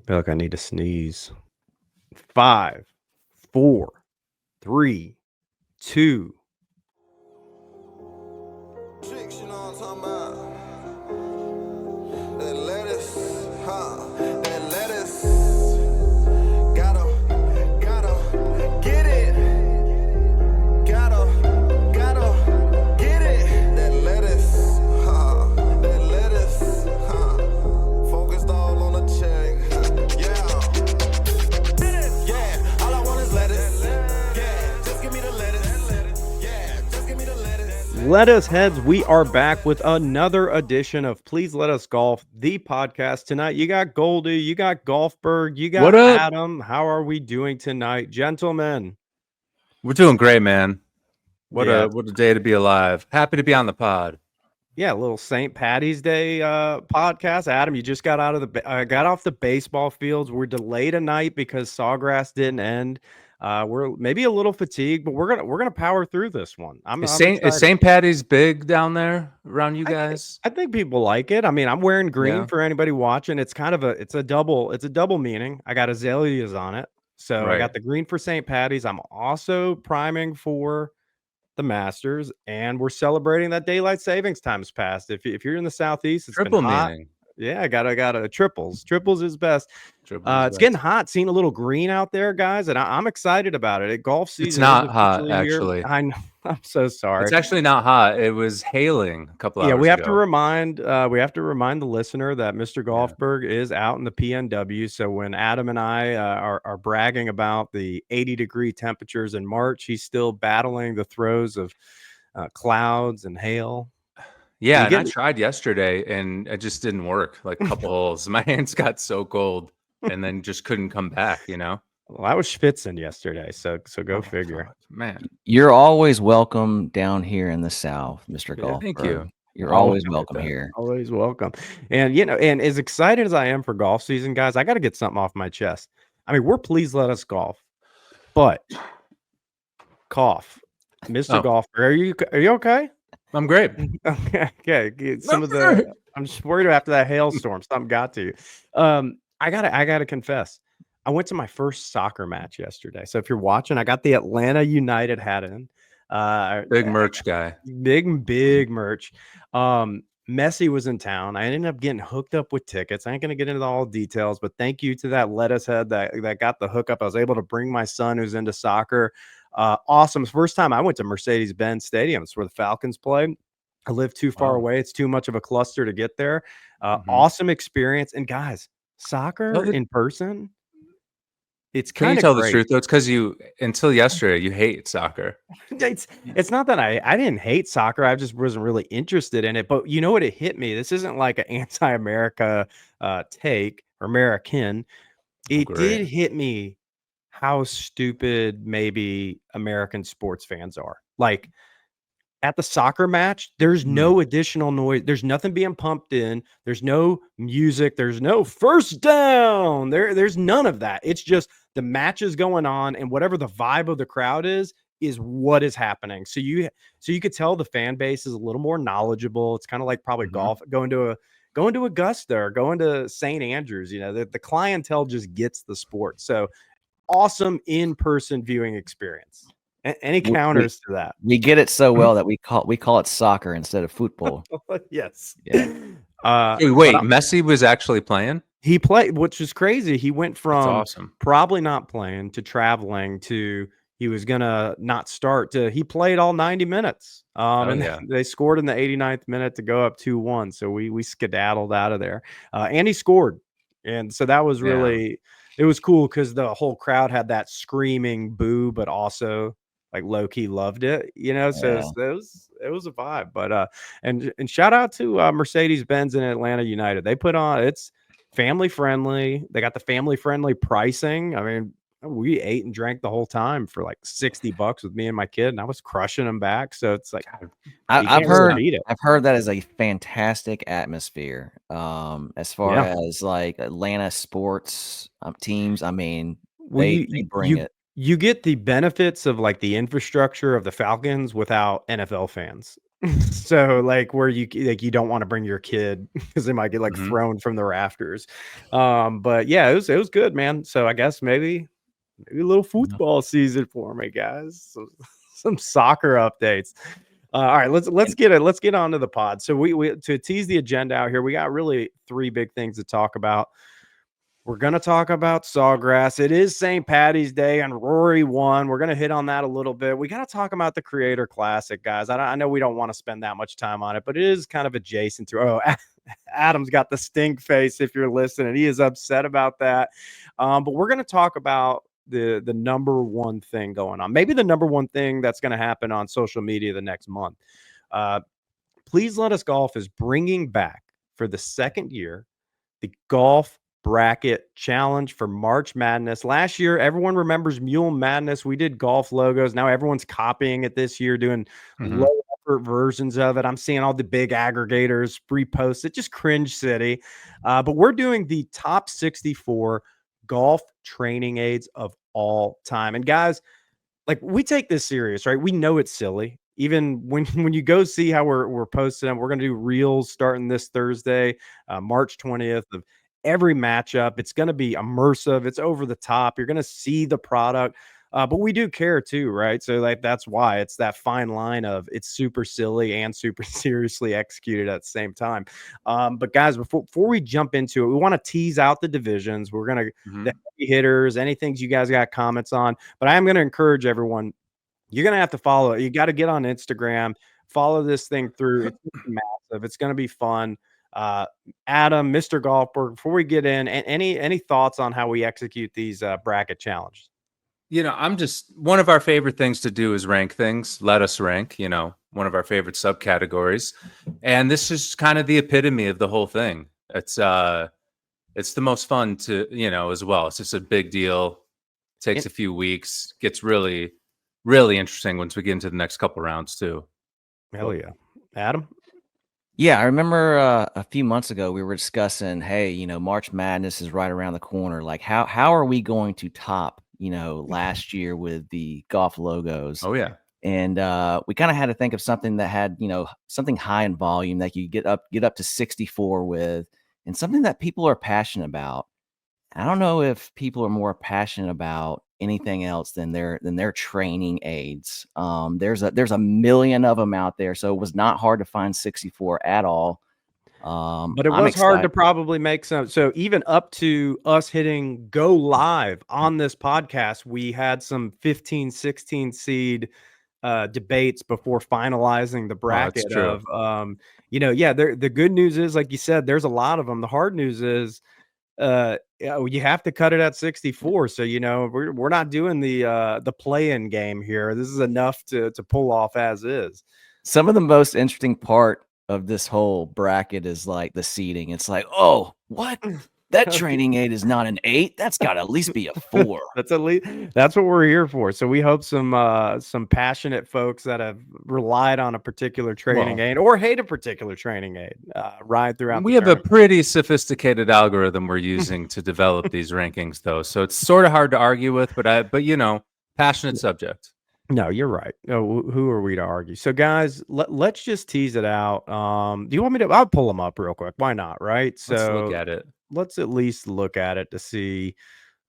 Feel like I need to sneeze. 5, 4, 3, 2. Tricks, you know what I'm talking about? That lettuce, that lettuce. Gotta get it. Gotta get it. That lettuce, that lettuce, focused all on the check, yeah. All I want is lettuce, yeah. Just give me the lettuce, yeah. Just give me the lettuce. Lettuce heads, we are back with another edition of Please Let Us Golf, the podcast. Tonight, you got Goldie, you got Golfberg, you What got up? Adam. How are we doing tonight, gentlemen? We're doing great, man. What Yeah. a day to be alive. Happy to be on the pod. Yeah, a little St. Patty's Day podcast. Adam, you just got off the baseball fields. We're delayed a night because Sawgrass didn't end. We're maybe a little fatigued, but we're gonna power through this one. I'm Is excited. St. Patty's big down there around you guys? I think people like it. I mean, I'm wearing green Yeah. for anybody watching. It's kind of a double meaning. I got azaleas on it. So I got Right. the green for St. Patty's. I'm also priming for the Masters, and we're celebrating that daylight savings time's passed. If you're in the Southeast, it's Triple been hot. meaning. Yeah, I got a triples. Triples is best. Triple is It's getting best. hot. Seeing a little green out there, guys, and I'm excited about it. Golf season It's not is hot, officially here. actually. I know. I'm so sorry. It's actually not hot. It was hailing a couple Yeah, hours we have ago. to remind the listener that Mr. Golfberg is out in the PNW. So when Adam and I are bragging about the 80-degree temperatures in March, he's still battling the throes of clouds and hail. Yeah, You and I get tried yesterday, and it just didn't work. Like a couple holes. My hands got so cold, and then just couldn't come back, you know? well, I was schwitzing yesterday, so go Oh, figure. fuck, man. You're always welcome down here in the South, Mr. Yeah, Golfberg. Thank you. You're Oh, always I get welcome that. here. Always welcome. And and as excited as I am for golf season, guys, I got to get something off my chest. I mean, we're Please Let Us Golf, but cough, Mr. Oh. Golfberg, are you okay? I'm great. Okay. I'm just worried after that hailstorm, something got to you. I gotta confess, I went to my first soccer match yesterday. So if you're watching, I got the Atlanta United hat in. Big merch guy. Big merch. Messi was in town. I ended up getting hooked up with tickets. I ain't gonna get into all details, but thank you to that lettuce head that got the hookup. I was able to bring my son who's into soccer. Awesome. First time I went to Mercedes-Benz Stadium. It's where the Falcons play. I live too far Wow. away. It's too much of a cluster to get there. Mhm. Awesome experience. And guys, soccer Tell the- in person, it's Can you kind of tell great. the truth though? It's because until yesterday you hate soccer. It's not that I didn't hate soccer. I just wasn't really interested in it. But you know what? It hit me. This isn't like an anti-America take or American. It Great. did hit me how stupid maybe American sports fans are. Like at the soccer match, there's no additional noise. There's nothing being pumped in. There's no music. There's no first down. There's none of that. It's just the match is going on, and whatever the vibe of the crowd is what is happening. So you could tell the fan base is a little more knowledgeable. It's kind of like probably golf, going to Augusta or going to St. Andrews. You know, the clientele just gets the sport. So awesome in-person viewing experience. Any counters to that? We get it so well that we call it soccer instead of football. Yes. Yeah. Wait, Messi was actually playing? He played, which is crazy. He went That's from awesome. probably not playing to traveling to he was gonna not start to he played all 90 minutes. And yeah. they scored in the 89th minute to go up 2-1. So we skedaddled out of there. And he scored. And so that was really it was cool because the whole crowd had that screaming boo, but also like low key loved it, you know. So it was a vibe. But and shout out to Mercedes-Benz and Atlanta United. They put on it's family friendly. They got the family friendly pricing. I mean, we ate and drank the whole time for like $60 with me and my kid, and I was crushing them back. So it's like I've heard that is a fantastic atmosphere. As far as like Atlanta sports teams, I mean, they bring it. You get the benefits of like the infrastructure of the Falcons without NFL fans. So like where you don't want to bring your kid because they might get like thrown from the rafters. But yeah, it was good, man. So I guess maybe a little football season for me, guys. Some soccer updates. All right, let's get on to the pod. So we to tease the agenda out here, we got really 3 big things to talk about. We're going to talk about Sawgrass. It is St. Patty's Day and Rory won. We're going to hit on that a little bit. We got to talk about the Creator Classic, guys. I know we don't want to spend that much time on it, but it is kind of adjacent to. Oh, Adam's got the stink face if you're listening. He is upset about that. But we're going to talk about the number one thing going on. Maybe the number one thing that's going to happen on social media the next month. Please Let Us Golf is bringing back for the second year the golf bracket challenge for March Madness. Last year, everyone remembers Mule Madness. We did golf logos. Now everyone's copying it this year, doing low effort versions of it. I'm seeing all the big aggregators repost it, just cringe city. But we're doing the top 64 golf training aids of all time. And guys, like we take this serious, right? We know it's silly. Even when you go see how we're posting them, we're going to do reels starting this Thursday, March 20th of every matchup. It's going to be immersive. It's over the top. You're going to see the product. But we do care too, right? So like that's why it's that fine line of it's super silly and super seriously executed at the same time. But guys, before we jump into it, we want to tease out the divisions. We're gonna the heavy hitters, any things you guys got comments on. But I am going to encourage everyone. You're going to have to follow it. You got to get on Instagram, follow this thing through. It's massive. It's going to be fun. Adam, Mr. Golfer, before we get in, any thoughts on how we execute these bracket challenges? I'm just one of our favorite things to do is rank things. Let us rank, one of our favorite subcategories. And this is kind of the epitome of the whole thing. It's the most fun to, as well. It's just a big deal. Takes a few weeks, gets really, really interesting once we get into the next couple rounds too. Hell yeah. Adam? Yeah, I remember a few months ago we were discussing, hey, March Madness is right around the corner. Like how are we going to top, last year with the golf logos? Oh yeah. And we kind of had to think of something that had, something high in volume that you get up to 64 with, and something that people are passionate about. I don't know if people are more passionate about anything else than their training aids. There's a million of them out there, so it was not hard to find 64 at all. But it was hard to probably make some. So even up to us hitting go live on this podcast, we had some 15, 16 seed debates before finalizing the bracket of, the good news is, like you said, there's a lot of them. The hard news is, you have to cut it at 64. So, we're not doing the play-in game here. This is enough to pull off as is. Some of the most interesting part of this whole bracket is like the seating. It's like, oh, what? That training aid is not an 8. That's got to at least be a 4. That's what we're here for. So we hope some passionate folks that have relied on a particular training aid or hate a particular training aid ride throughout. We have a pretty sophisticated algorithm we're using to develop these rankings, though, so it's sort of hard to argue with. But passionate subject. No, you're right. Who are we to argue? So, guys, let's just tease it out. Do you want me to? I'll pull them up real quick. Why not? Right. So let's look at it. Let's at least look at it to see.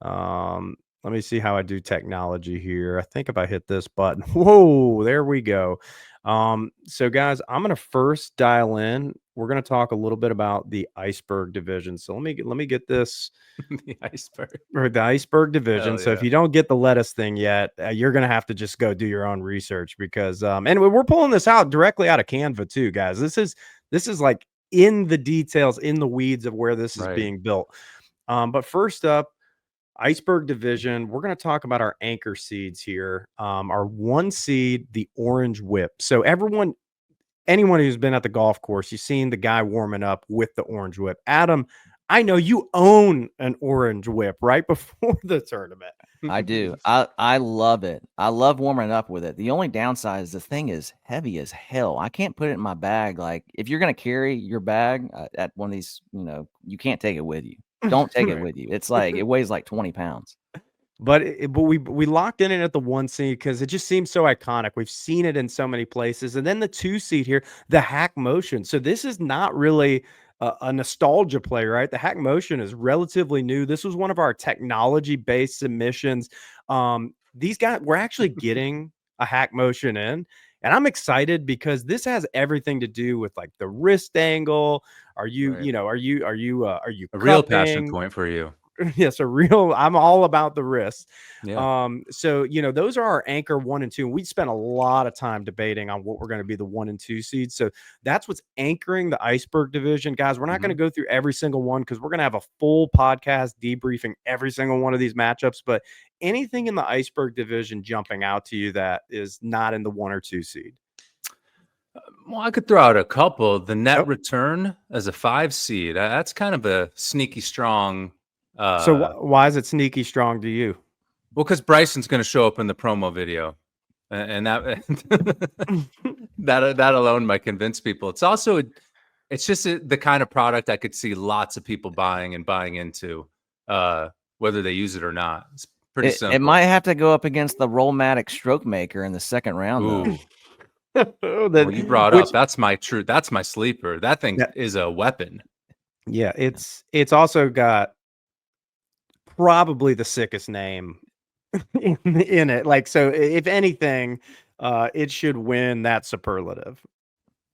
Let me see how I do technology here. I think if I hit this button, whoa, there we go. So guys, I'm going to first dial in. We're going to talk a little bit about the iceberg division. So let me get this the iceberg division. So if you don't get the lettuce thing yet, you're going to have to just go do your own research because, and we're pulling this out directly out of Canva too, guys. This is like in the details, in the weeds of where this is being built. But first up, iceberg division, we're going to talk about our anchor seeds here. Our 1 seed, the orange whip. So anyone who's been at the golf course, you've seen the guy warming up with the orange whip. Adam, I know you own an orange whip right before the tournament. I do. I love it. I love warming up with it. The only downside is the thing is heavy as hell. I can't put it in my bag. Like if you're going to carry your bag at one of these, you can't take it with you. Don't take it with you. It's like it weighs like 20 pounds. But we locked in it at the 1 seed because it just seems so iconic. We've seen it in so many places. And then the 2 seed here, the Hack Motion. So this is not really a nostalgia play, right? The Hack Motion is relatively new. This was one of our technology-based submissions. These guys, we're actually getting a Hack Motion in, and I'm excited because this has everything to do with like the wrist angle. Are you, Right. you know, are you A real passion cupping? point for you. Yes, a real I'm all about the wrist. Yeah. So those are our anchor 1 and 2. And we spent a lot of time debating on what we're going to be the 1 and 2 seeds. So that's what's anchoring the iceberg division. Guys, we're not going to go through every single one because we're going to have a full podcast debriefing every single one of these matchups. But anything in the iceberg division jumping out to you that is not in the 1 or 2 seed? Well, I could throw out a couple. The net Yep. return as a 5 seed. That's kind of a sneaky strong. So why is it sneaky strong to you? Well, because Bryson's going to show up in the promo video, and that that alone might convince people. It's also it's just the kind of product I could see lots of people buying and buying into, whether they use it or not. It's pretty simple. It might have to go up against the Rollmatic Stroke Maker in the second round, though. Well, you brought up that's my sleeper. That thing is a weapon. Yeah, it's also got probably the sickest name in it. Like, so if anything, it should win that superlative.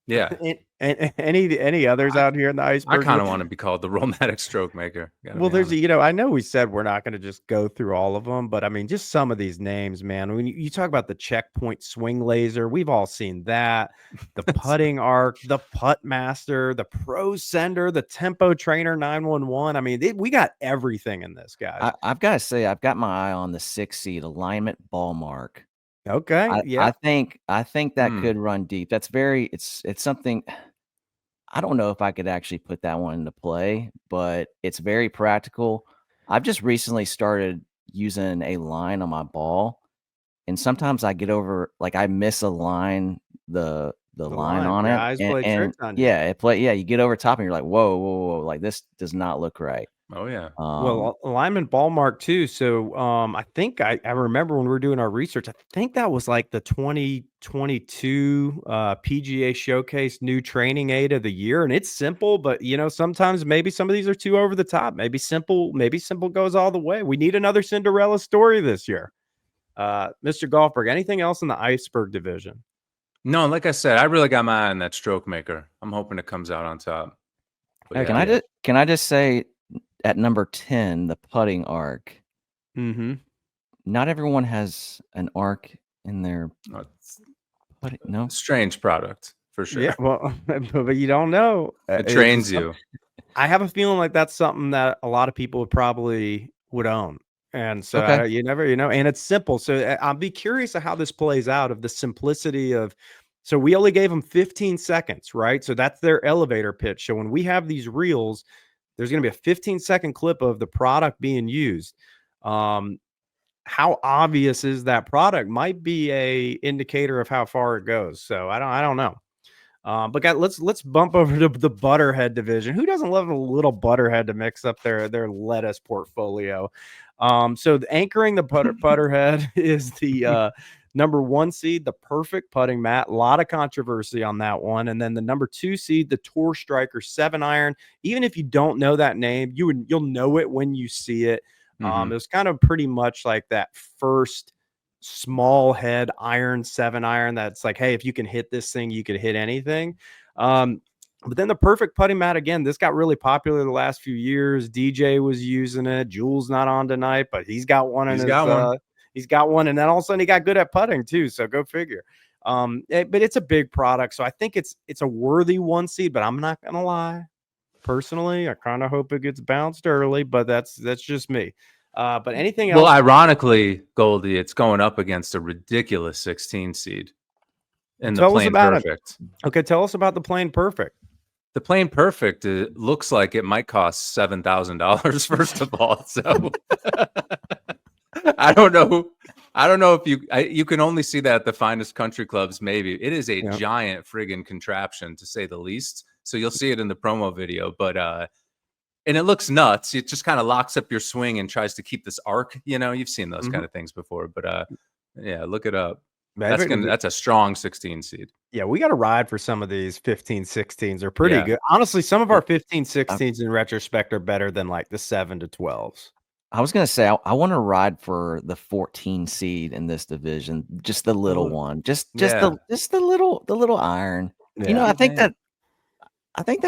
Yeah. And any others out here in the iceberg? I kind of want to be called the Rollmatic Stroke Maker. Well, there's I know we said we're not going to just go through all of them, but I mean, just some of these names, man. When you talk about the checkpoint swing laser, we've all seen that. The putting arc, the putt master, the pro sender, the tempo trainer 911. I mean, we got everything in this, guys. I've got to say, I've got my eye on the 6 seed alignment ball mark. Okay, yeah. I think that could run deep. That's it's something. I don't know if I could actually put that one into play, but it's very practical. I've just recently started using a line on my ball, and sometimes I get over, like, I misalign the line on Your it, eyes play tricks on you. yeah, you get over top and you're like, whoa, whoa, whoa, like this does not look right. Oh yeah. Well, alignment ball mark too. So I think I remember when we were doing our research, I think that was like the 2022 PGA Showcase new training aid of the year. And it's simple, but sometimes maybe some of these are too over the top. Maybe simple goes all the way. We need another Cinderella story this year. Mr. Golfberg, anything else in the iceberg division? No, like I said, I really got my eye on that stroke maker. I'm hoping it comes out on top. But can I just say, at number 10, the putting arc. Mm-hmm. Not everyone has an arc in their putting. No, strange product for sure. Yeah, well, but you don't know. It trains you. I have a feeling like that's something that a lot of people would own. And so you never, and it's simple. So I'll be curious of how this plays out, of the simplicity of, so we only gave them 15 seconds, right? So that's their elevator pitch. So when we have these reels, there's going to be a 15-second clip of the product being used. How obvious is that product might be a indicator of how far it goes. So I don't know. But guys, let's bump over to the Butterhead division. Who doesn't love a little Butterhead to mix up their lettuce portfolio? So anchoring the Butterhead is the number 1 seed, the Perfect Putting Mat. A lot of controversy on that one. And then the number 2 seed, the Tour Striker 7-iron. Even if you don't know that name, you'll know it when you see it. It was kind of pretty much like that first small head iron 7-iron that's like, hey, if you can hit this thing, you could hit anything. But then the Perfect Putting Mat, again, this got really popular the last few years. DJ was using it. Jules not on tonight, but he's got one. He's got one, and then all of a sudden he got good at putting too. So go figure. But it's a big product, so I think it's a worthy 1 seed. But I'm not gonna lie, personally, I kind of hope it gets bounced early. But that's just me. But anything else? Well, ironically, Goldie, it's going up against a ridiculous 16 seed in the Plain Perfect. Okay, tell us about the Plain Perfect. The Plain Perfect, it looks like it might cost $7,000 first of all. So I don't know if you can only see that at the finest country clubs. Maybe it is a giant friggin' contraption, to say the least. So you'll see it in the promo video, but and it looks nuts. It just kind of locks up your swing and tries to keep this arc. You've seen those kind of things before, but yeah, look it up. That's a strong 16 seed. Yeah, we got to ride for some of these 15, 16s. They're pretty good. Honestly, some of our 15, 16s in retrospect are better than like the 7 to 12s. I was gonna say I want to ride for the 14 seed in this division, just the little one, just the little iron. Yeah. I think that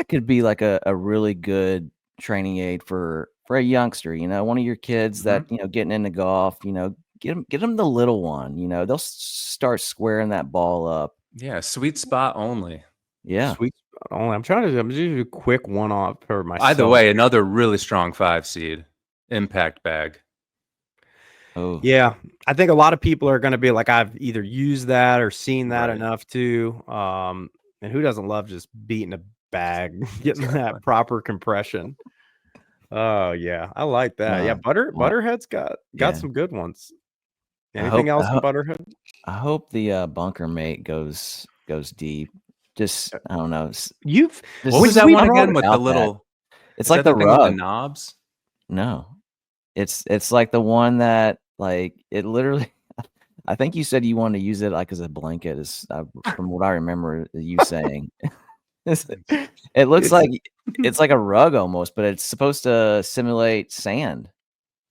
could be like a really good training aid for a youngster. One of your kids that getting into golf. Get them the little one. They'll start squaring that ball up. Yeah, sweet spot only. Yeah, Sweet spot only. I'm just do a quick one off for myself. Either way, another really strong 5 seed impact bag. Oh yeah, I think a lot of people are going to be like, I've either used that or seen that enough to. And who doesn't love just beating a bag, getting that proper compression? Oh yeah, I like that. Yeah, Butterhead's got some good ones. Anything else in Butterhead? I hope the bunker mate goes deep. Just I don't know. What was that one again with the little? It's like the rug with the knobs. No, it's like the one that like it literally. I think you said you wanted to use it like as a blanket. Is from what I remember you saying. It looks like it's like a rug almost, but it's supposed to simulate sand,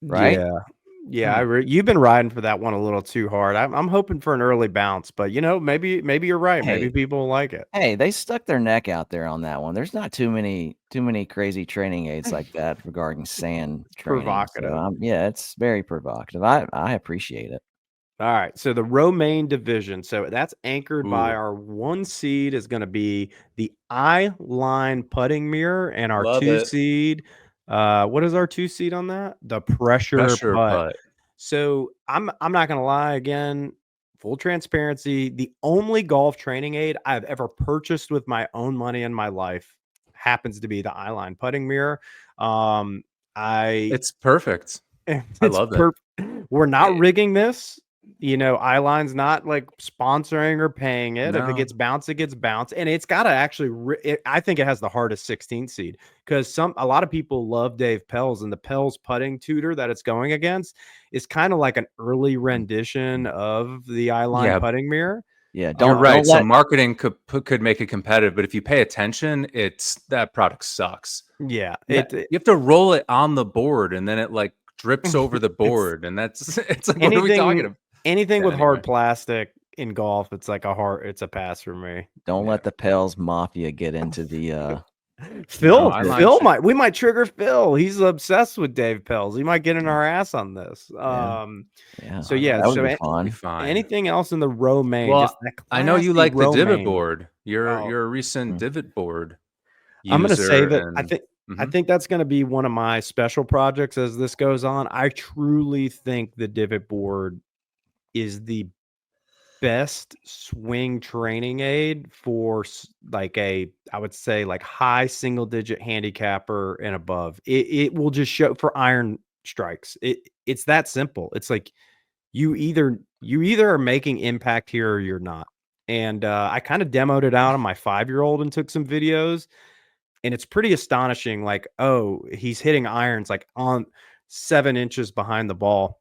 right? Yeah. You've been riding for that one a little too hard. I'm hoping for an early bounce, but maybe you're right. Hey, maybe people will like it. Hey, they stuck their neck out there on that one. There's not too many crazy training aids like that regarding sand training. Provocative. So, yeah, it's very provocative. I appreciate it. All right, so the Romaine division. So that's anchored by our 1 seed is going to be the Eye-Line putting mirror, and our Love 2 it. seed. What is our 2 seed on that? The pressure putt. So I'm not going to lie. Again, full transparency. The only golf training aid I've ever purchased with my own money in my life happens to be the Eye-Line putting mirror. It's perfect. I love it. We're not rigging this. Eyeline's not like sponsoring or paying it. No. If it gets bounced, it gets bounced. And it's got to actually, I think it has the hardest 16 seed because a lot of people love Dave Pelz, and the Pelz putting tutor that it's going against is kind of like an early rendition of the Eyeline putting mirrar. Yeah, you're right. So marketing could make it competitive, but if you pay attention, that product sucks. Yeah. You have to roll it on the board, and then it like drips over the board, and it's like, what are we talking about? Anything with hard plastic in golf, it's a pass for me. Don't let the Pelz Mafia get into the Phil we might trigger Phil. He's obsessed with Dave Pelz. He might get in our ass on this. So that would be fun. Anything else in the Romaine? Well, I know you like the divot board. You're a recent divot board user. I'm going to say that I think that's going to be one of my special projects as this goes on. I truly think the divot board is the best swing training aid for I would say like high single digit handicapper and above. It will just show for iron strikes. It's that simple. It's like you either are making impact here or you're not. And I kind of demoed it out on my 5-year-old and took some videos. And it's pretty astonishing. Like, oh, he's hitting irons like on 7 inches behind the ball.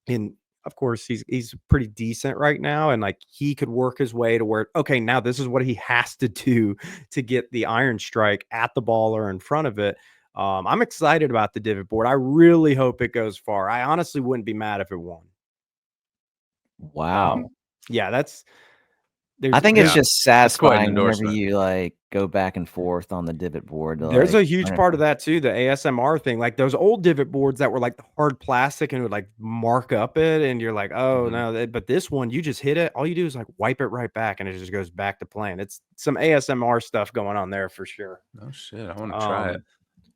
And of course, he's pretty decent right now. And like he could work his way to where, okay, now this is what he has to do to get the iron strike at the ball or in front of it. I'm excited about the divot board. I really hope it goes far. I honestly wouldn't be mad if it won. Wow. Yeah, I think it's just satisfying whenever you like go back and forth on the divot board. There's a huge part of that too, the ASMR thing. Like those old divot boards that were like the hard plastic and would like mark up it, and you're like, oh no, but this one you just hit it. All you do is like wipe it right back, and it just goes back to playing. It's some ASMR stuff going on there for sure. Oh shit, I want to try it.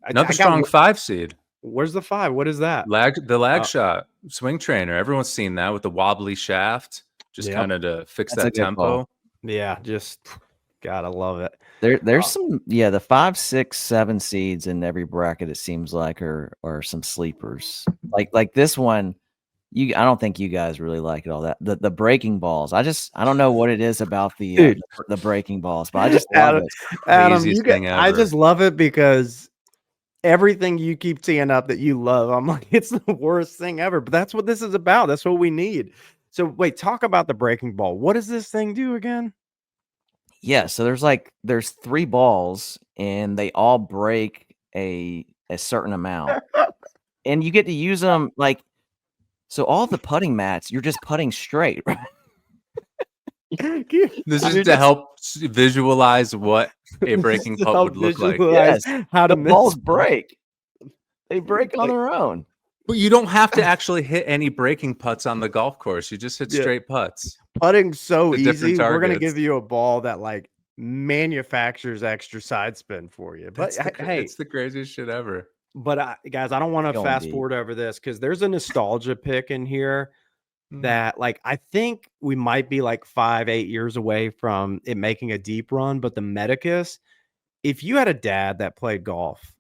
Another strong 5 seed. Where's the 5? What is that? The lag shot swing trainer. Everyone's seen that with the wobbly shaft, just kind of to fix that tempo. Yeah, just gotta love it. There's some the 5, 6, 7 seeds in every bracket. It seems like are some sleepers. Like this one, I don't think you guys really like it all that. The breaking balls. I don't know what it is about the breaking balls, but I just love it. Adam, I just love it because everything you keep teeing up that you love. I'm like, it's the worst thing ever. But that's what this is about. That's what we need. So wait, talk about the breaking ball. What does this thing do again? Yeah, so there's 3 balls and they all break a certain amount. And you get to use them like so all the putting mats, you're just putting straight, right? This is to help visualize what a breaking putt would look like. Yes, how to the balls miss. break. They break on their own. But you don't have to actually hit any breaking putts on the golf course. You just hit Yeah. straight putts. Putting so To different easy. We're gonna targets. give you a ball that like manufactures extra side spin for you. But hey, It's the craziest shit ever. but guys, I don't want to Going fast deep. forward over this because there's a nostalgia pick in here that like I think we might be like 5-8 years away from it making a deep run. But the Medicus, if you had a dad that played golf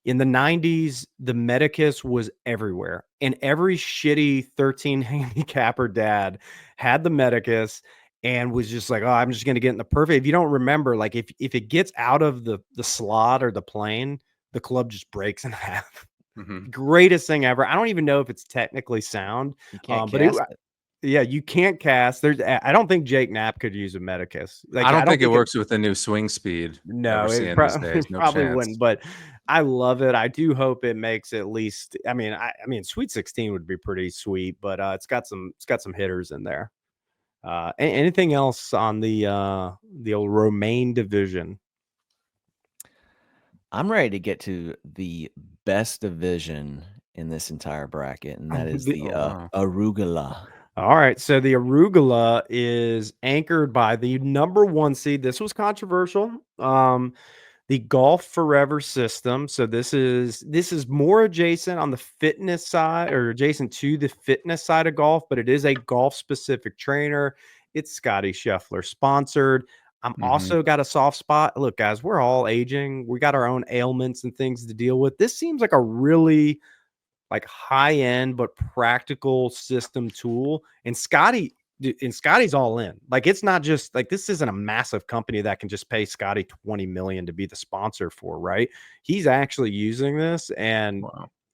in the 90s, the Medicus was everywhere, and every shitty 13 handicapper dad had the Medicus and was just like, oh, I'm just going to get in the perfect. If you don't remember, like if it gets out of the slot or the plane, the club just breaks in half. Greatest thing ever. I don't even know if it's technically sound. You can't But cast it. yeah, you can't cast. I don't think Jake Knapp could use a Medicus. Like, I don't think it works with the new swing speed. No, we're it seeing these days. No probably chance. wouldn't. But I love it. I do hope it makes at least. I mean, Sweet 16 would be pretty sweet, but it's got some hitters in there. Anything else on the old Romaine division? I'm ready to get to the best division in this entire bracket, and that is the arugula. All right, so the arugula is anchored by the number 1 seed. This was controversial. The Golf Forever system. So this is more adjacent on the fitness side, or adjacent to the fitness side of golf, but it is a golf specific trainer. It's Scotty Scheffler sponsored. I'm also got a soft spot. Look, guys, we're all aging. We got our own ailments and things to deal with. This seems like a really like high end but practical system tool. And Scotty's all in. Like, it's not just like, this isn't a massive company that can just pay Scotty 20 million to be the sponsor for, right? He's actually using this, and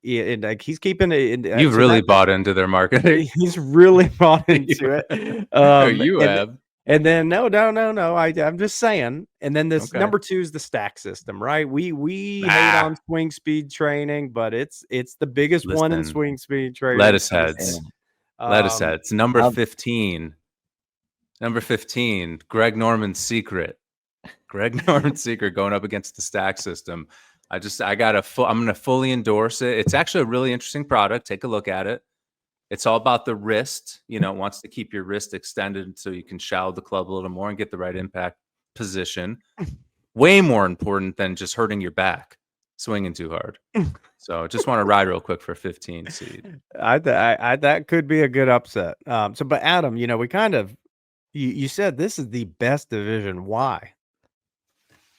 like he's keeping it. You've really bought into their marketing. He's really bought into it. You have. And then no. I'm just saying. And then this number 2 is the stack system, right? We hate on swing speed training, but it's the biggest one in swing speed training. Lettuce heads. Lettuce heads. Number 15. Number 15. Greg Norman's secret. Greg Norman's secret going up against the stack system. I'm going to fully endorse it. It's actually a really interesting product. Take a look at it. It's all about the wrist. You know, it wants to keep your wrist extended so you can shallow the club a little more and get the right impact position. Way more important than just hurting your back swinging too hard. So just want to ride real quick for 15 seed. I that could be a good upset. But Adam, you know, we kind of you said this is the best division. Why?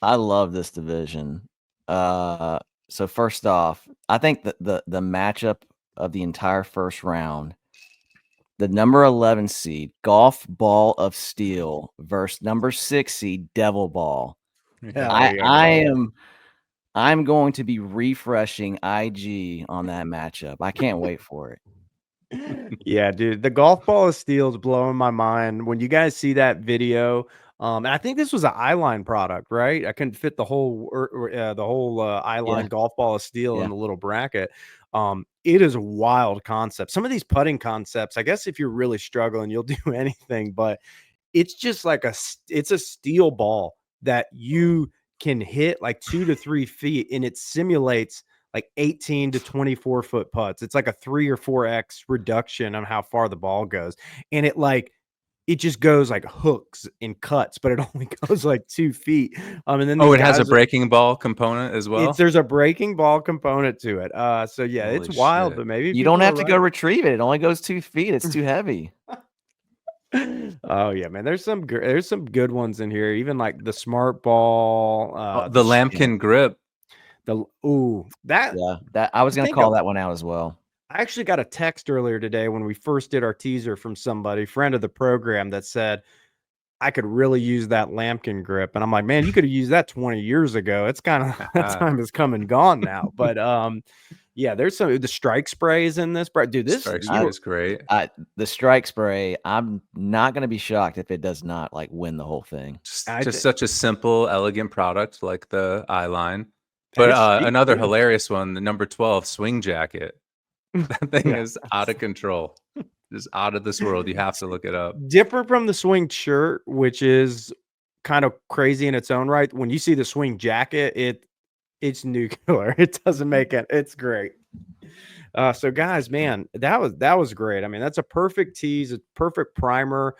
I love this division. So first off, I think that the matchup of the entire first round, the number 11 seed Golf Ball of Steel versus number 6 seed Devil Ball. I'm going to be refreshing IG on that matchup. I can't wait for it. Yeah, dude, the Golf Ball of Steel is blowing my mind. When you guys see that video, and I think this was an eyeline product, right? I couldn't fit the whole eyeline Golf Ball of Steel in the little bracket. It is a wild concept. Some of these putting concepts, I guess if you're really struggling, you'll do anything, but it's just like it's a steel ball that you can hit like 2 to 3 feet, and it simulates like 18 to 24 foot putts. It's like a 3 or 4x reduction on how far the ball goes. And it just goes like hooks and cuts, but it only goes like 2 feet. And then it has a breaking ball component as well. There's a breaking ball component to it. So yeah, Holy it's wild, shit. but maybe you don't have to go retrieve it. It only goes 2 feet. It's too heavy. Oh yeah, man. There's some good ones in here. Even like the Smart Ball, the Lambkin grip. That I was going to call that one out as well. I actually got a text earlier today when we first did our teaser from somebody, friend of the program, that said, I could really use that lambkin grip. And I'm like, man, you could have used that 20 years ago. It's kind of that time has come and gone now. But yeah, there's the strike sprays in this, bro. Dude, this Strike spray is great. The strike spray, I'm not going to be shocked if it does not like win the whole thing. Just such a simple, elegant product like the eye line. But another hilarious one, the number 12 swing jacket. That thing is out of control. Just out of this world. You have to look it up. Different from the swing shirt, which is kind of crazy in its own right. When you see the swing jacket, it's nuclear. It doesn't make it. It's great. So guys, man, that was great. I mean, that's a perfect tease, a perfect primer.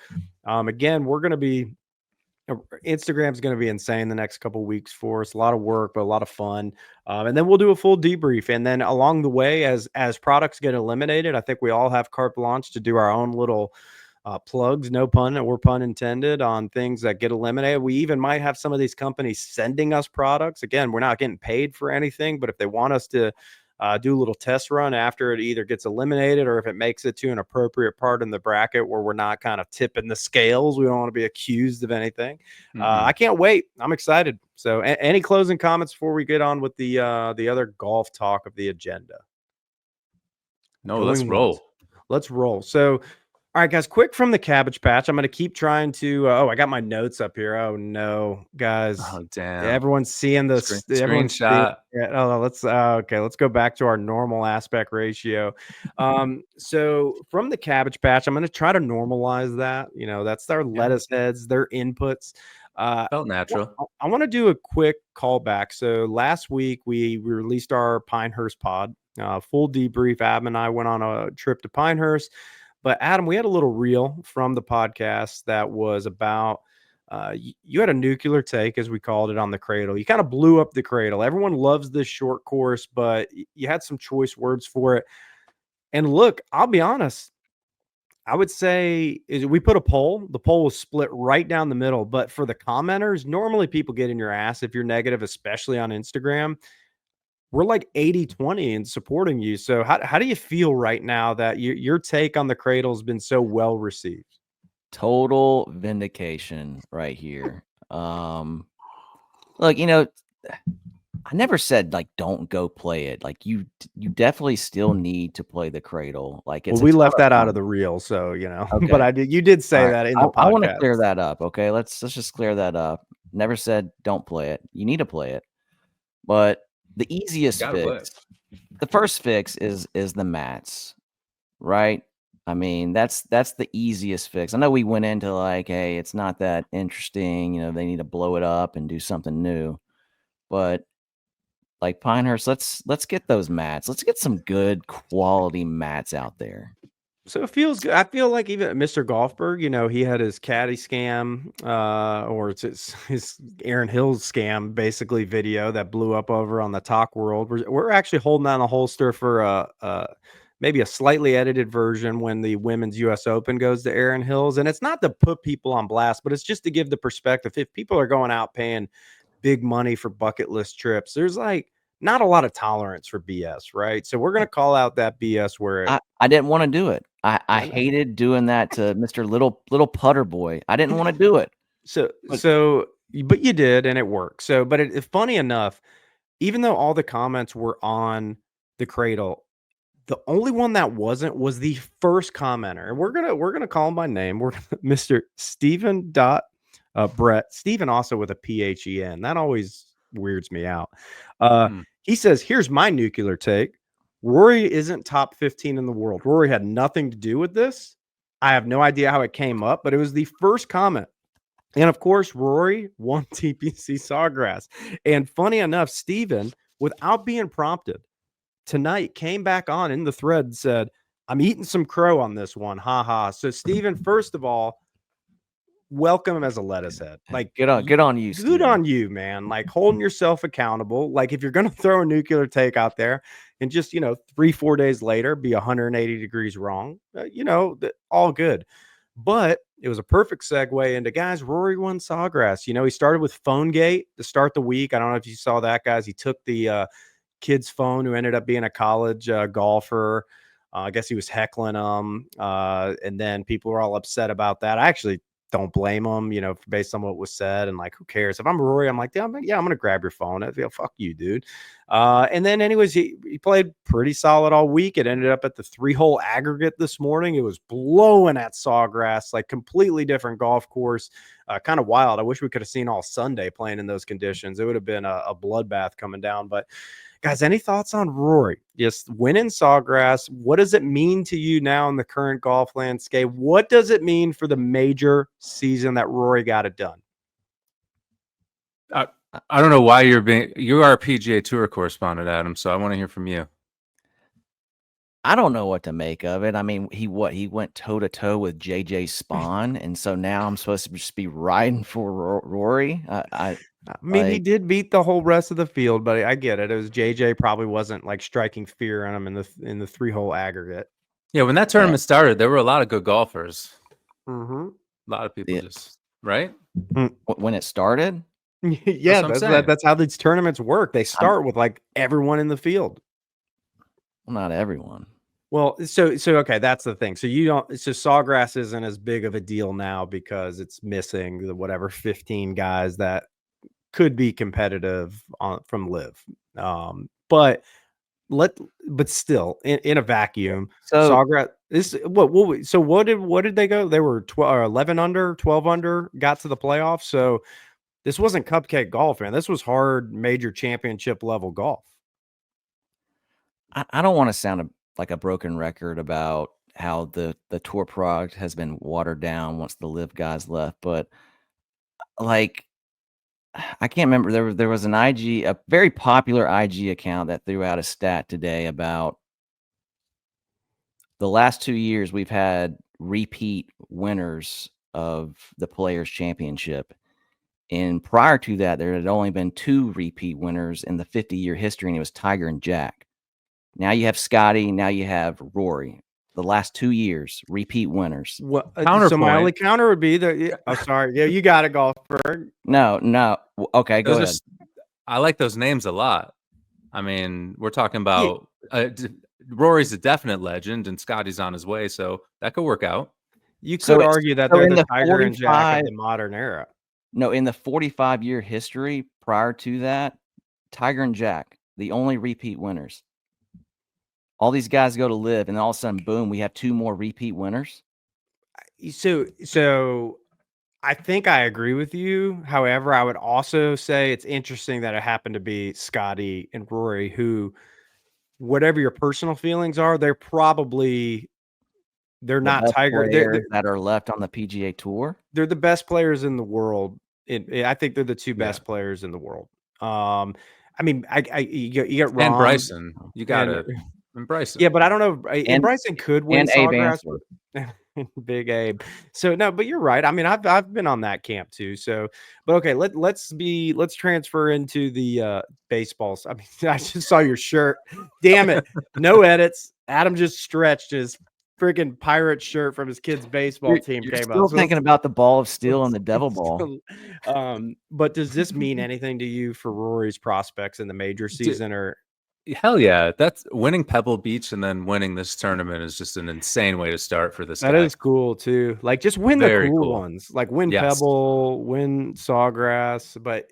Again, we're going to be Instagram's going to be insane the next couple of weeks for us. A lot of work, but a lot of fun. And then we'll do a full debrief. And then along the way, as products get eliminated, I think we all have carte blanche to do our own little plugs, no pun or pun intended, on things that get eliminated. We even might have some of these companies sending us products. Again, we're not getting paid for anything, but if they want us to do a little test run after it either gets eliminated or if it makes it to an appropriate part in the bracket where we're not kind of tipping the scales, we don't want to be accused of anything. I can't wait. I'm excited. So any closing comments before we get on with the other golf talk of the agenda? No, let's roll. Let's roll. So, all right, guys, quick from the Cabbage Patch. I'm going to keep trying to. I got my notes up here. Oh no, guys! Oh damn! Everyone's seeing the screenshot. Let's go back to our normal aspect ratio. So from the Cabbage Patch, I'm going to try to normalize that. You know, that's their lettuce heads, their inputs. Felt natural. I want to do a quick callback. So last week we released our Pinehurst pod. Full debrief. Adam and I went on a trip to Pinehurst. But Adam, we had a little reel from the podcast that was about you had a nuclear take, as we called it, on the cradle. You kind of blew up the cradle. Everyone loves this short course, but you had some choice words for it. And look, I'll be honest. I would say we put a poll. The poll was split right down the middle. But for the commenters, normally people get in your ass if you're negative, especially on Instagram. We're like 80-20 in supporting you. So how do you feel right now that your take on the cradle has been so well received? Total vindication right here. Look, you know, I never said like don't go play it. Like you definitely still need to play the cradle. Like it's we left that out of the reel, so you know. Okay. But you did say that in the podcast. I want to clear that up. Okay, let's just clear that up. Never said don't play it. You need to play it, but the easiest fix, the first fix is the mats, right? I mean, that's the easiest fix. I know we went into like, hey, it's not that interesting. You know, they need to blow it up and do something new. But like Pinehurst, let's get those mats. Let's get some good quality mats out there. So it feels good. I feel like even Mr. Golfberg, you know, he had his caddy scam, or it's his Aaron Hills scam, basically video that blew up over on the Talk World. We're actually holding on a holster for maybe a slightly edited version when the Women's U.S. Open goes to Aaron Hills, and it's not to put people on blast, but it's just to give the perspective. If people are going out paying big money for bucket list trips, there's like not a lot of tolerance for BS, right? So we're going to call out that BS where I didn't want to do it. I hated doing that to Mr. Little Putter Boy. I didn't want to do it. But you did, and it worked. So, but it's funny enough, even though all the comments were on the cradle, the only one that wasn't was the first commenter. And we're gonna call him by name. We're Mr. Stephen Brett. Stephen also with a PHEN. That always weirds me out. He says, here's my nuclear take. Rory isn't top 15 in the world. Rory had nothing to do with this. I have no idea how it came up, but it was the first comment. And of course, Rory won TPC Sawgrass. And funny enough, Steven, without being prompted, tonight came back on in the thread and said, I'm eating some crow on this one. Ha ha. So Steven, first of all, welcome as a lettuce head. Like good on you, Steven. Good on you, man. Like holding yourself accountable. Like if you're gonna throw a nuclear take out there and just 3-4 days later be 180 degrees wrong, all good. But it was a perfect segue into, guys, Rory won Sawgrass. He started with PhoneGate to start the week. I don't know if you saw that, guys. He took the kid's phone who ended up being a college golfer. I guess he was heckling them, and then people were all upset about that. I actually don't blame him, based on what was said. And like, who cares? If I'm Rory, I'm like, yeah, I'm going to grab your phone. I feel, fuck you, dude. And then anyways, he played pretty solid all week. It ended up at the 3-hole aggregate this morning. It was blowing at Sawgrass, like completely different golf course. Kind of wild. I wish we could have seen all Sunday playing in those conditions. It would have been a bloodbath coming down. But guys, any thoughts on Rory? Just winning Sawgrass. What does it mean to you now in the current golf landscape? What does it mean for the major season that Rory got it done? I don't know why you are a PGA Tour correspondent, Adam, so I want to hear from you. I don't know what to make of it. I mean, he went toe to toe with JJ Spawn, and so now I'm supposed to just be riding for Rory. I mean, he did beat the whole rest of the field, but I get it. It was JJ probably wasn't like striking fear on him in the 3-hole aggregate. Yeah, when that tournament started, there were a lot of good golfers. Mm-hmm. A lot of people just right when it started. Yeah, that's how these tournaments work. They start with like everyone in the field. Well, not everyone. Well, so okay, that's the thing. So Sawgrass isn't as big of a deal now because it's missing the 15 guys that could be competitive from Live. But still in a vacuum. So Sawgrass what did they go? They were 11 under, 12 under, got to the playoffs. So this wasn't cupcake golf, man. This was hard major championship level golf. I don't want to sound like a broken record about how the tour product has been watered down once the Live guys left, but like I can't remember. There was a very popular IG account that threw out a stat today about the last 2 years we've had repeat winners of the Players Championship. And prior to that, there had only been 2 repeat winners in the 50-year history, and it was Tiger and Jack. Now you have Scotty. Now you have Rory. The last 2 years, repeat winners. So my only counter would be that. Oh, sorry. Yeah, you got it, Golfberg. No. Okay, go ahead. I like those names a lot. I mean, we're talking about Rory's a definite legend, and Scotty's on his way, so that could work out. You could argue that they're the Tiger and Jack of the modern era. No, in the 45-year history prior to that, Tiger and Jack, the only repeat winners. All these guys go to Live, and all of a sudden, boom, we have 2 more repeat winners. So I think I agree with you. However, I would also say it's interesting that it happened to be Scotty and Rory, who, whatever your personal feelings are, they're not Tiger. They're that are left on the PGA Tour. They're the best players in the world. I think they're the 2 best players in the world. I mean, you get Ron and Bryson. You got to. And Bryson. Yeah, but I don't know. And Bryson could win Sawgrass. Big Abe. So no, but you're right. I mean, I've been on that camp too. So, but okay, let's transfer into the baseballs. I mean, I just saw your shirt. Damn it. No edits. Adam just stretched his freaking pirate shirt from his kid's baseball team. You're still thinking about the ball of steel and the devil ball. But does this mean anything to you for Rory's prospects in the major season? Or hell yeah, that's winning Pebble Beach and then winning this tournament is just an insane way to start for this guy. That is cool too. Like just win the cool ones, like win Pebble, win Sawgrass. But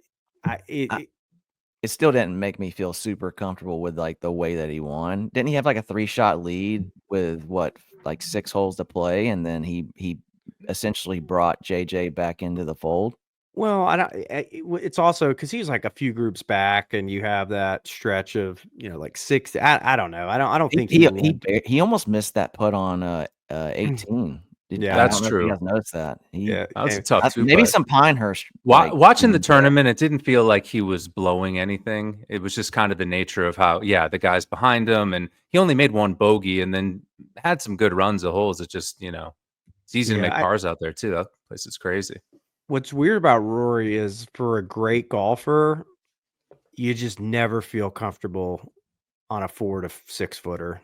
it still didn't make me feel super comfortable with like the way that he won. Didn't he have like a 3-shot lead with like 6 holes to play, and then he essentially brought JJ back into the fold? Well, it's also because he's like a few groups back, and you have that stretch of like 6. I don't know. I don't think he almost missed that putt on 18. That's true. You guys noticed that? That was a tough maybe some Pinehurst. Watching the tournament, it didn't feel like he was blowing anything. It was just kind of the nature of how, the guys behind him, and he only made 1 bogey, and then had some good runs of holes. It just it's easy to make pars out there too. That place is crazy. What's weird about Rory is for a great golfer, you just never feel comfortable on a 4 to 6 footer.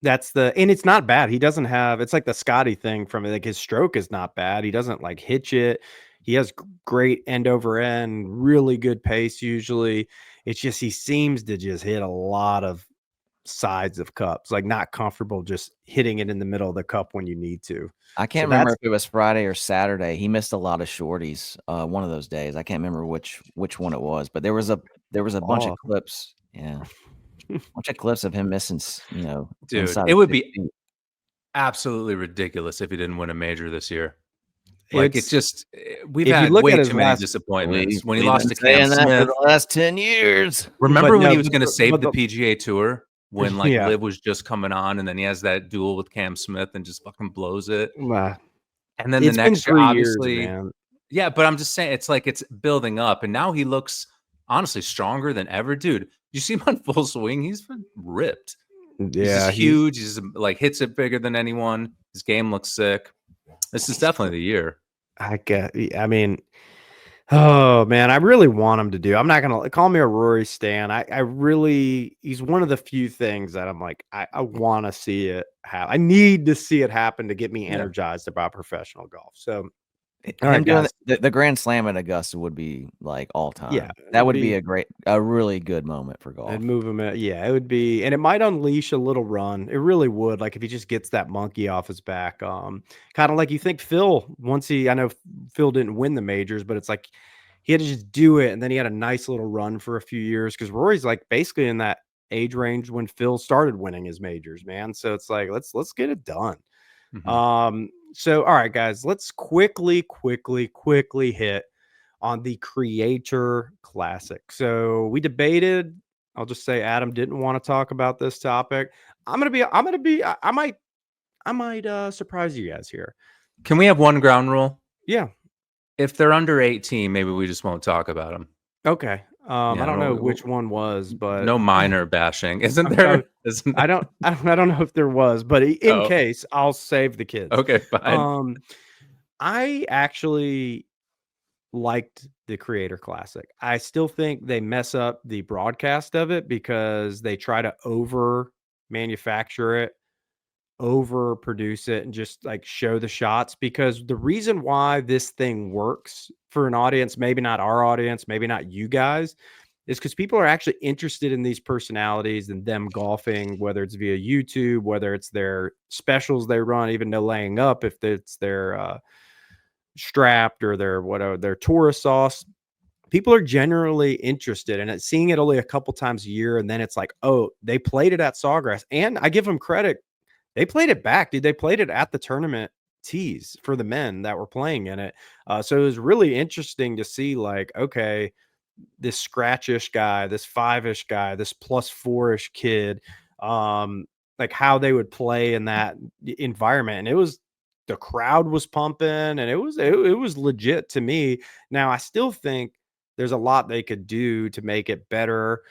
And it's not bad. He doesn't have, it's like the Scotty thing from like his stroke is not bad. He doesn't like hitch it. He has great end over end, really good pace usually. It's just, he seems to just hit a lot of sides of cups, like not comfortable just hitting it in the middle of the cup when you need to. I can't remember if it was Friday or Saturday. He missed a lot of shorties one of those days. I can't remember which one it was, but there was a bunch of clips. Yeah. Bunch of clips of him missing, Dude, inside it of would 6 be feet. absolutely ridiculous if he didn't win a major this year. Like, it's It's just we've if you had look way at his too many last disappointments. When he We've lost been to Cam saying that for Smith, the last 10 years. remember when no, he was but going to the save but the the PGA Tour when like yeah. Liv was just coming on, and then he has that duel with Cam Smith and just fucking blows it. And then the It's been next year, 3 years, obviously, man. yeah. But I'm just saying, it's like it's building up, and now he looks honestly stronger than ever, dude. You see him on full swing; he's been ripped. He's Yeah, just huge. He's like hits it bigger than anyone. His game looks sick. This is definitely the year. I mean, oh man, I really want him to do. I'm not gonna call me a Rory stan. I really, he's one of the few things that I'm like, I want to see it happen. I need to see it happen to get me Yeah. energized about professional golf. So, all right, Him doing guys. the Grand Slam at Augusta would be like all time. Yeah, That would be a really good moment for golf. It'd move him. Yeah, it would be, and it might unleash a little run. It really would. Like if he just gets that monkey off his back. Kind of like you think Phil. I know Phil didn't win the majors, but it's like he had to just do it, and then he had a nice little run for a few years because Rory's like basically in that age range when Phil started winning his majors, man. So it's like let's get it done. Mhm. So all right, guys, let's quickly hit on the Creator Classic. So we debated. I'll just say Adam didn't want to talk about this topic. I might surprise you guys here. Can we have one ground rule? Yeah. If they're under 18, maybe we just won't talk about them. Okay. I Yeah, don't know which one was, but no minor bashing, isn't I'm there? trying- I don't know if there was, but in Oh. case, I'll save the kids. Okay, fine. I actually liked the Creator Classic. I still think they mess up the broadcast of it because they try to over manufacture it, over produce it, and just like show the shots. Because the reason why this thing works for an audience, maybe not our audience, maybe not you guys, is because people are actually interested in these personalities and them golfing, whether it's via YouTube, whether it's their specials they run, even no laying up, if it's their strapped or their tourist sauce. People are generally interested in it, seeing it only a couple times a year, and then it's like, oh, they played it at Sawgrass, and I give them credit, they played it back, dude. They played it at the tournament tees for the men that were playing in it. So it was really interesting to see, like, okay, this scratchish guy, this 5-ish guy, this +4-ish kid, like how they would play in that environment. And it was, the crowd was pumping, and it was legit to me. Now I still think there's a lot they could do to make it better.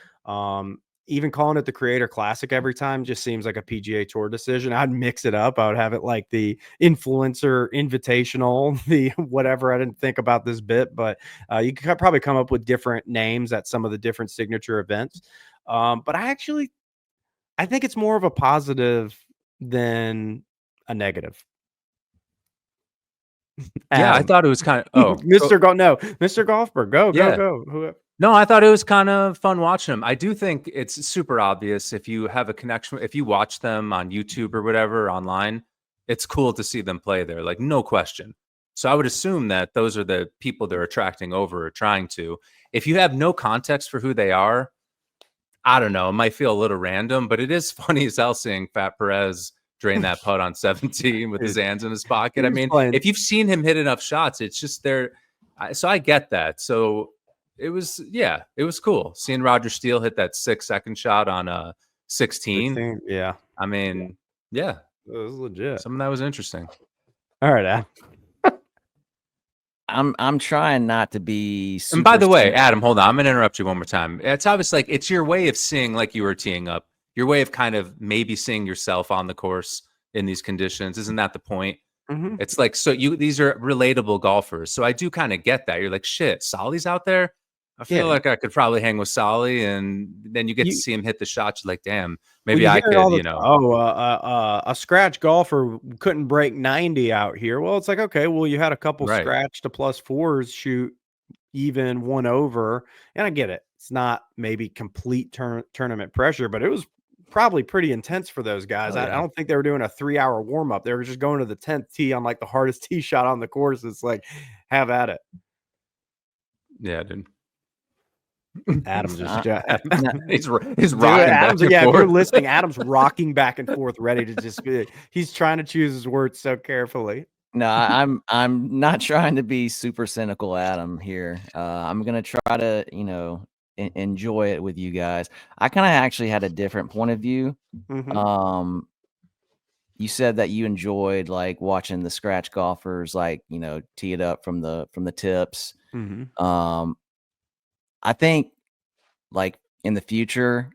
Even calling it the Creator Classic every time just seems like a PGA Tour decision. I'd mix it up. I would have it like the Influencer Invitational, the whatever. I didn't think about this bit, but you could probably come up with different names at some of the different signature events. But I think it's more of a positive than a negative. Yeah, I Adam. thought it was kind of Mr. Golfberg, Yeah. go. Whoever. No, I thought it was kind of fun watching them. I do think it's super obvious if you have a connection, if you watch them on YouTube or whatever online, it's cool to see them play there, like no question. So I would assume that those are the people they're attracting over or trying to. If you have no context for who they are, I don't know, it might feel a little random, but it is funny as hell seeing Fat Perez drain that putt on 17 with his hands in his pocket. I mean, if you've seen him hit enough shots, it's just there. So I get that. So it was cool seeing Roger Steele hit that 6-second shot on 16. Yeah. I mean, yeah, it was legit. Something that was interesting. All right, Adam. I'm trying not to be super. And by the way, Adam, hold on. I'm going to interrupt you one more time. It's obvious, like, it's your way of seeing, like you were teeing up, your way of kind of maybe seeing yourself on the course in these conditions. Isn't that the point? Mm-hmm. It's like, so these are relatable golfers. So I do kind of get that. You're like, shit, Solly's out there. I feel like I could probably hang with Solly, and then you get to see him hit the shot. You're like, damn, maybe I could, a scratch golfer couldn't break 90 out here. Well, it's like, okay, well, you had a couple scratch to +4s shoot even 1 over, and I get it. It's not maybe complete tournament pressure, but it was probably pretty intense for those guys. Oh, I yeah. don't think they were doing a 3-hour warm up. They were just going to the 10th tee on like the hardest tee shot on the course. It's like, have at it. Yeah, dude. Adam's just He's Dude, rocking Adam's back and yeah. If you're forth. listening, Adam's rocking back and forth, ready to just be. He's trying to choose his words so carefully. No, I'm not trying to be super cynical, Adam. Here, I'm gonna try to enjoy it with you guys. I kind of actually had a different point of view. Mhm. You said that you enjoyed like watching the scratch golfers, like tee it up from the tips. Mhm. I think like in the future,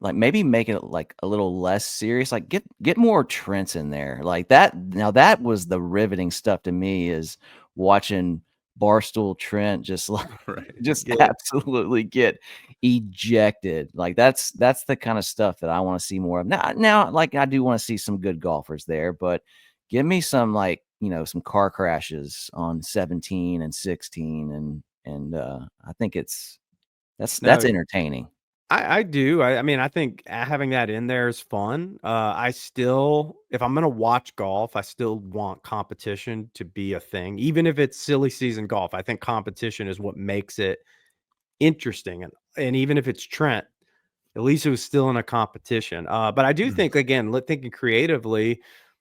like maybe make it like a little less serious, like get more Trents in there like that. Now that was the riveting stuff to me, is watching Barstool Trent just like Right. just Yeah. absolutely get ejected. Like that's the kind of stuff that I want to see more of. Now like I do want to see some good golfers there, but give me some like some car crashes on 17 and 16, and I think that's No, entertaining. I do. I mean, I think having that in there is fun. I still, if I'm gonna watch golf, I still want competition to be a thing, even if it's silly season golf. I think competition is what makes it interesting, and even if it's Trent, at least it was still in a competition. But I do think, again, thinking creatively,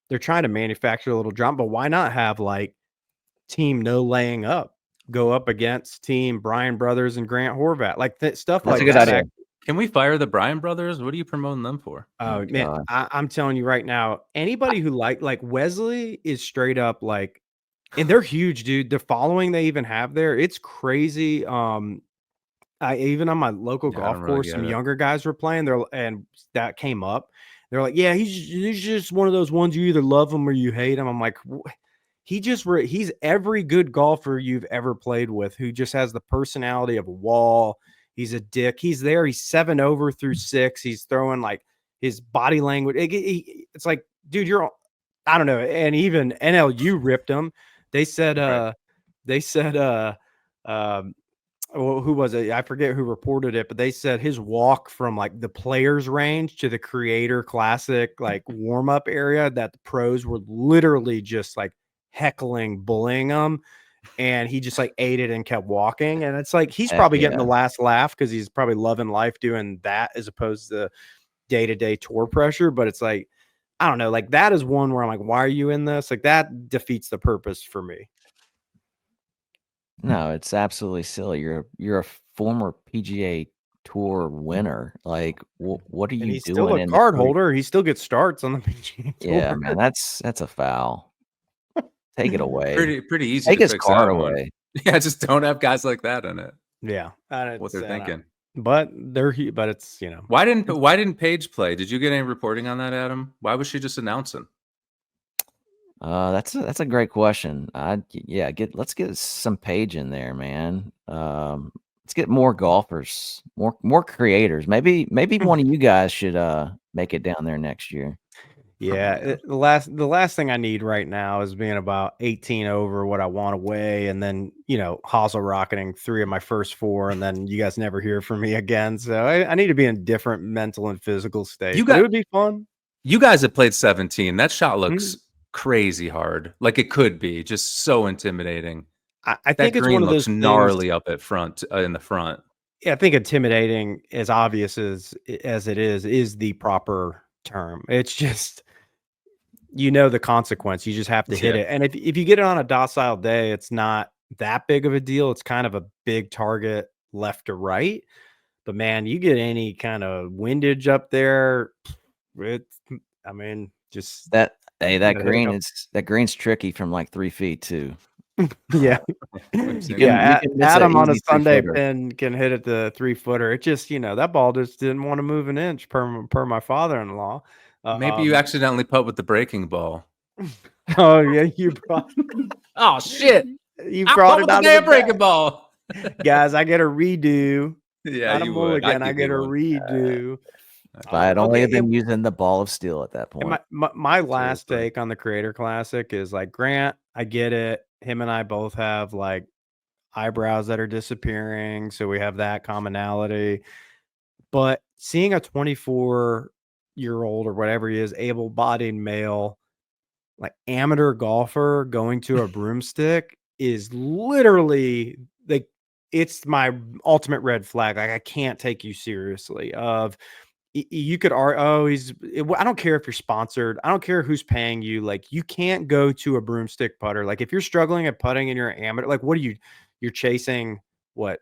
they're trying to manufacture a little drama. But why not have like team no laying up go up against team Bryan Brothers and Grant Horvat, like stuff That's a like good that. idea. Can we fire the Bryan brothers? What are you promoting them for? Oh, Oh man, God. I'm telling you right now, anybody who like Wesley is straight up like, and they're huge, dude. The following they even have there, it's crazy. I even on my local Yeah, I golf don't really course, get some it. younger guys were playing there, and that came up. They're like, "Yeah, he's just one of those ones you either love him or you hate him." I'm like, he's every good golfer you've ever played with, who just has the personality of a wall. He's a dick. He's there. He's 7 over through 6. He's throwing like his body language. It's like, dude, I don't know. And even NLU ripped him. They said, Right. they said, um, well, who was it? I forget who reported it, but they said his walk from like the players range to the Creator Classic, like warm up area, that the pros were literally just like heckling, bullying him. And he just like ate it and kept walking. And it's like, he's Heck probably getting yeah. the last laugh because he's probably loving life doing that as opposed to day-to-day tour pressure. But it's like, I don't know, like that is one where I'm like, why are you in this? Like that defeats the purpose for me. No, it's absolutely silly. You're a former PGA Tour winner. Like, what are And you he's still doing a in the card free? holder. He still gets starts on the PGA Yeah, Tour. man, that's a foul. Take it away. Pretty easy Take to his fix card that one. away. Yeah, just don't have guys like that in it. Yeah, What they're thinking. but but it's Why didn't Paige play? Did you get any reporting on that, Adam? Why was she just announcing? That's a great question. Yeah, let's get some Page in there, man. Let's get more golfers, more creators. Maybe one of you guys should make it down there next year. yeah. Oh, The last thing I need right now is being about 18 over what I want away, and then hosel rocketing 3 of my first 4, and then you guys never hear from me again. So I need to be in different mental and physical state. You But it got would be fun. you guys have played 17. That shot looks Mhm. crazy hard. Like it could be just so intimidating. I That think it's one green of looks those things. gnarly up at front in the front. Yeah, I think intimidating, as obvious as it is the proper term. It's just the consequence. You just have to hit Yeah. it. And if you get it on a docile day, it's not that big of a deal. It's kind of a big target left to right. But man, you get any kind of windage up there, it's I mean, just That you gotta hit a couple. that green's tricky from like 3 feet too. Yeah. We've seen You that. can miss an Adam on a easy Sunday 3-footer. pin can hit it the 3-footer. It just, that ball just didn't want to move an inch per my father-in-law. Maybe you accidentally putt with the breaking ball. Oh yeah, Oh shit! you I brought putt it with the out of the damn breaking bag. ball. Guys, I get a redo. Yeah, Not a you would. mulligan. I'd I give get a you one. redo. If I had only Okay, have been using the ball of steel at that and point. my last Seriously. take on the Creator Classic is like, Grant, I get it. Him and I both have like eyebrows that are disappearing, so we have that commonality. But seeing a 24 year old or whatever he is, able-bodied male, like amateur golfer going to a broomstick is literally like it's my ultimate red flag. Like I can't take you seriously. You could I don't care if you're sponsored. I don't care who's paying you. Like you can't go to a broomstick putter. Like if you're struggling at putting and you're an amateur, like what are you're chasing what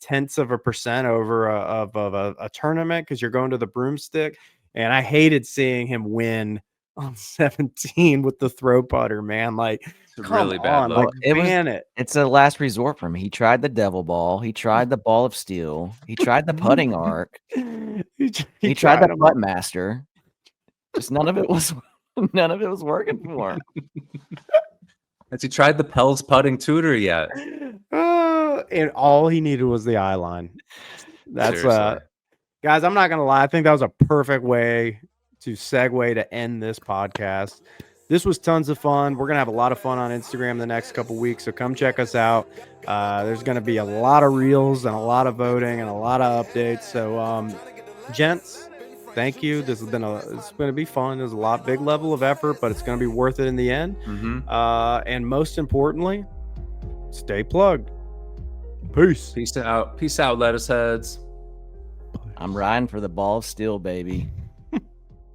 tenths of a percent over a tournament because you're going to the broomstick. And I hated seeing him win on 17 with the throw putter, man. Like, It's a come really bad on, look. like It was ban it. it's a last resort for him. He tried the devil ball, he tried the ball of steel, he tried the putting arc, he tried the them putt all. master. Just none of it was working for him. Has he tried the Pels putting tutor yet? And all he needed was the eye line. That's Seriously. guys, I'm not gonna lie. I think that was a perfect way to segue to end this podcast. This was tons of fun. We're gonna have a lot of fun on Instagram the next couple weeks, so come check us out. There's gonna be a lot of reels and a lot of voting and a lot of updates. So, gents, thank you. It's gonna be fun. There's a big level of effort, but it's gonna be worth it in the end. And most importantly, stay plugged. Peace. Peace out, lettuce heads. I'm riding for the ball of steel, baby.